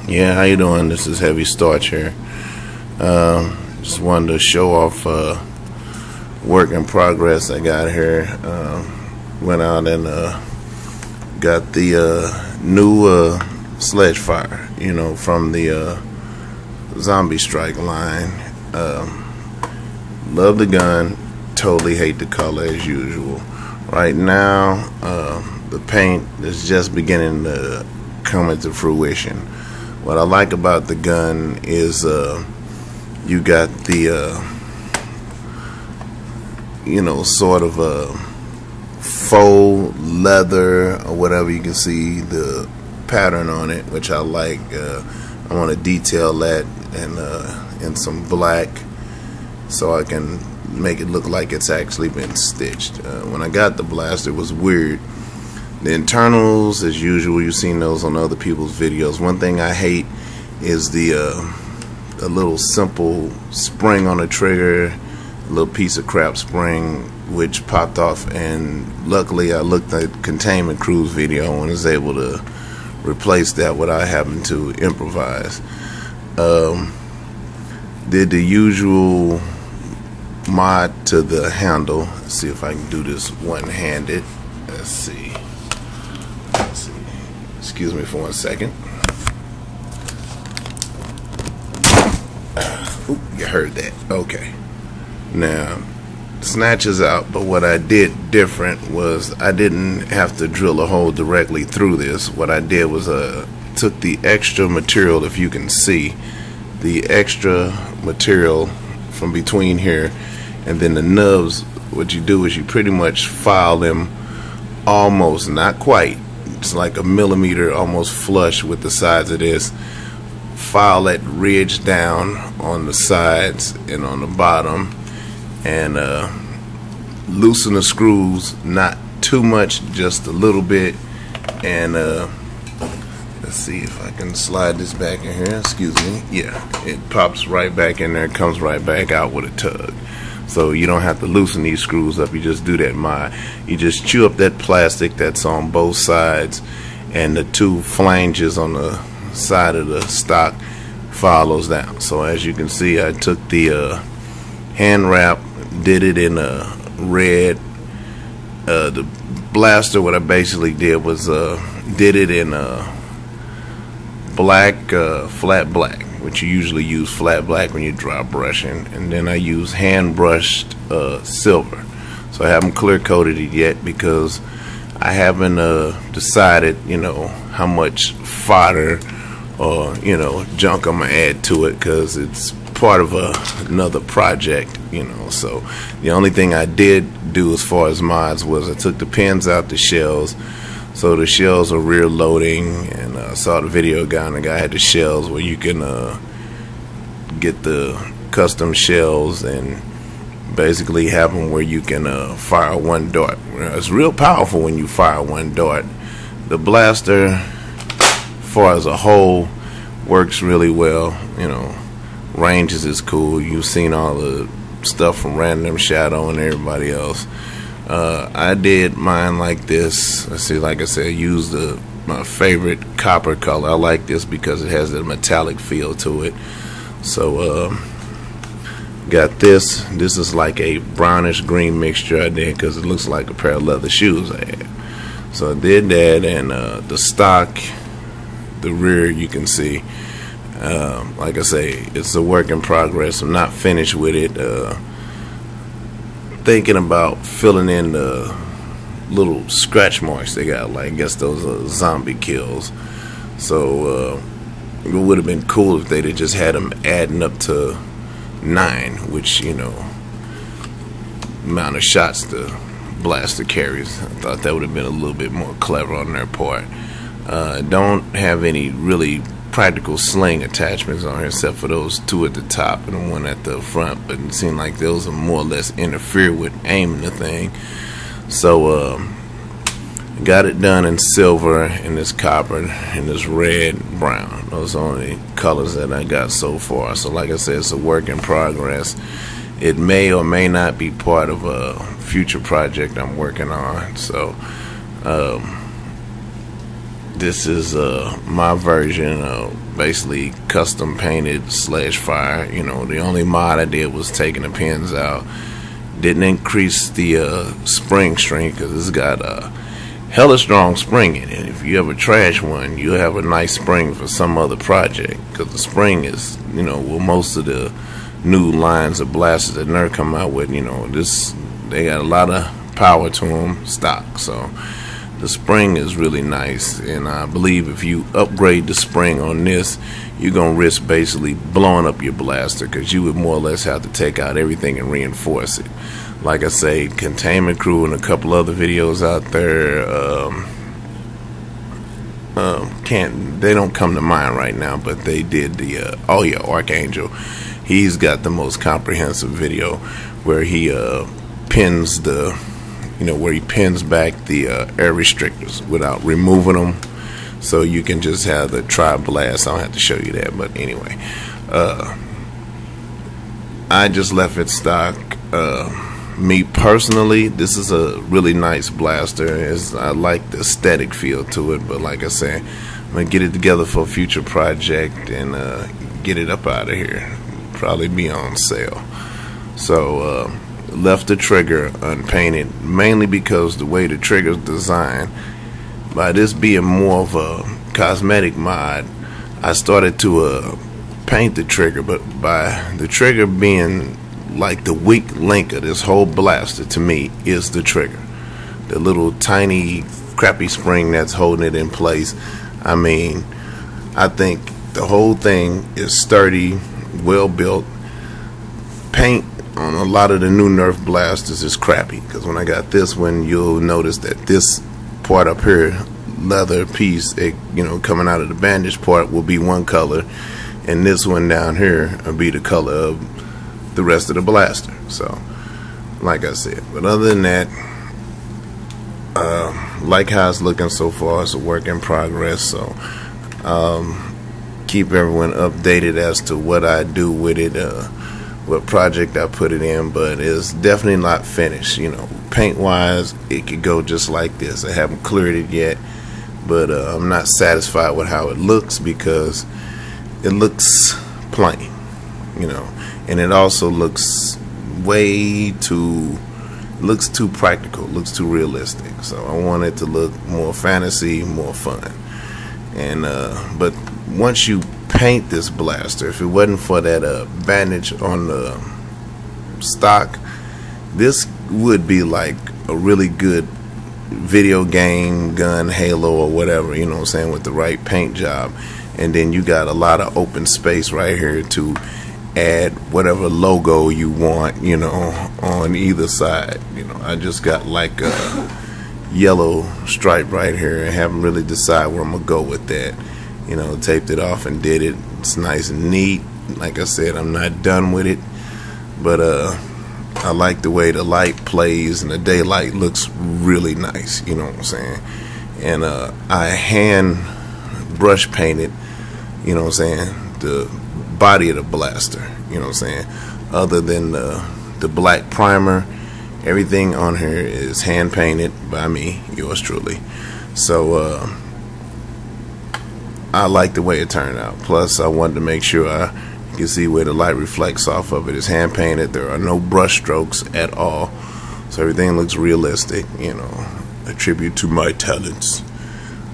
Yeah, how you doing? This is Heavy Starch here. Just wanted to show off work in progress I got here. Went out and got the new Sledgefire, you know, from the Zombie Strike line. Love the gun, totally hate the color as usual. Right now, the paint is just beginning to come into fruition. What I like about the gun is you got the you know, sort of a faux leather or whatever. You can see the pattern on it, which I like. I want to detail that in some black so I can make it look like it's actually been stitched. When I got the blaster, it was weird. The internals, as usual, you've seen those on other people's videos. One thing I hate is the little simple spring on the trigger, a little piece of crap spring which popped off, and luckily I looked at Containment Crew's video and was able to replace that without having to improvise. Did the usual mod to the handle. Let's see if I can do this one-handed. Let's see. Excuse me for 1 second. Oop, you heard that. Okay. Now, snatches out, but what I did different was I didn't have to drill a hole directly through this. What I did was took the extra material, if you can see, the extra material from between here, and then the nubs, what you do is you pretty much file them almost, not quite, it's like a millimeter almost flush with the sides of this. File that ridge down on the sides and on the bottom, and loosen the screws, not too much, just a little bit. And let's see if I can slide this back in here. Excuse me. Yeah, it pops right back in there, comes right back out with a tug. So you don't have to loosen these screws up. You just do that mod. You just chew up that plastic that's on both sides, and the two flanges on the side of the stock follows down. So as you can see, I took the hand wrap, did it in a red. The blaster, what I basically did was did it in black, flat black, which you usually use flat black when you're dry brushing, and then I use hand brushed silver. So I haven't clear coated it yet because I haven't decided, you know, how much fodder or, you know, junk I'm gonna add to it, because it's part of another project, you know. So the only thing I did do as far as mods was I took the pins out the shells, so the shells are rear loading, and I saw the video guy, and the guy had the shells where you can get the custom shells and basically have them where you can fire one dart. It's real powerful when you fire one dart. The blaster, as far as a whole, works really well. You know, ranges is cool. You've seen all the stuff from Random Shadow and everybody else. I did mine like this. Let's see, like I said, I used my favorite copper color. I like this because it has a metallic feel to it. So got this. This is like a brownish green mixture I did because it looks like a pair of leather shoes I had. So I did that, and the stock, the rear, you can see, like I say, it's a work in progress. I'm not finished with it. Thinking about filling in the little scratch marks they got, like, I guess those are zombie kills. So it would have been cool if they'd have just had them adding up to 9, which, you know, amount of shots the blaster carries. I thought that would have been a little bit more clever on their part. Don't have any really practical sling attachments on here except for those 2 at the top and the 1 at the front, but it seemed like those are more or less interfere with aiming the thing. So got it done in silver, in this copper, and this red, brown. Those are the only colors that I got so far. So like I said, it's a work in progress. It may or may not be part of a future project I'm working on. So This is my version of basically custom painted Sledgefire. You know, the only mod I did was taking the pins out. Didn't increase the spring strength because it's got a hella strong spring in it. If you ever trash one, you'll have a nice spring for some other project, because the spring is, you know, well, most of the new lines of blasters that Nerf come out with, you know, they got a lot of power to them stock. So the spring is really nice, and I believe if you upgrade the spring on this, you're gonna risk basically blowing up your blaster, because you would more or less have to take out everything and reinforce it. Like I say, Containment Crew and a couple other videos out there, they don't come to mind right now, but they did the oh yeah, Archangel. He's got the most comprehensive video where he pins the, you know, where he pins back the air restrictors without removing them, so you can just have the tri-blast. I don't have to show you that, but anyway, I just left it stock. Me personally, this is a really nice blaster. I like the aesthetic feel to it, but like I said, I'm gonna get it together for a future project and get it up out of here. Probably be on sale. So left the trigger unpainted, mainly because the way the trigger's designed, by this being more of a cosmetic mod, I started to paint the trigger, but by the trigger being like the weak link of this whole blaster, to me, is the trigger. The little tiny crappy spring that's holding it in place. I mean, I think the whole thing is sturdy, well built. Paint on a lot of the new Nerf blasters is crappy, because when I got this one, you'll notice that this part up here, leather piece, you know, coming out of the bandage part, will be one color, and this one down here will be the color of the rest of the blaster. So like I said, but other than that, like how it's looking so far. It's a work in progress, so keep everyone updated as to what I do with it, what project I put it in, but it's definitely not finished. You know, paint wise, it could go just like this. I haven't cleared it yet, but I'm not satisfied with how it looks, because it looks plain, you know, and it also looks too practical, looks too realistic. So I want it to look more fantasy, more fun. And but once you paint this blaster, if it wasn't for that bandage on the stock, this would be like a really good video game gun, Halo or whatever, you know what I'm saying, with the right paint job. And then you got a lot of open space right here to add whatever logo you want, you know, on either side. You know, I just got like a yellow stripe right here. I haven't really decided where I'm gonna go with that. You know, taped it off and did it. It's nice and neat. Like I said, I'm not done with it, but I like the way the light plays, and the daylight looks really nice, you know what I'm saying. And I hand brush painted, you know what I'm saying, the body of the blaster, you know what I'm saying. Other than the black primer, everything on here is hand painted by me, yours truly. So I like the way it turned out. Plus, I wanted to make sure you can see where the light reflects off of it. It's hand painted. There are no brush strokes at all, so everything looks realistic, you know, a tribute to my talents.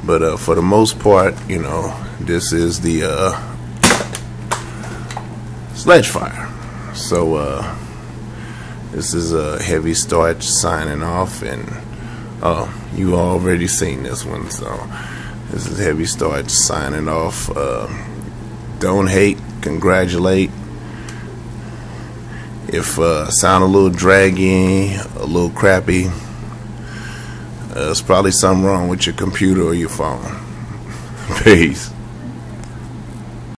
But for the most part, you know, this is the Sledgefire. So this is a Heavy Starch signing off, and you already seen this one. So this is Heavy Starch signing off. Don't hate, congratulate. If sound a little draggy, a little crappy, there's probably something wrong with your computer or your phone. Peace.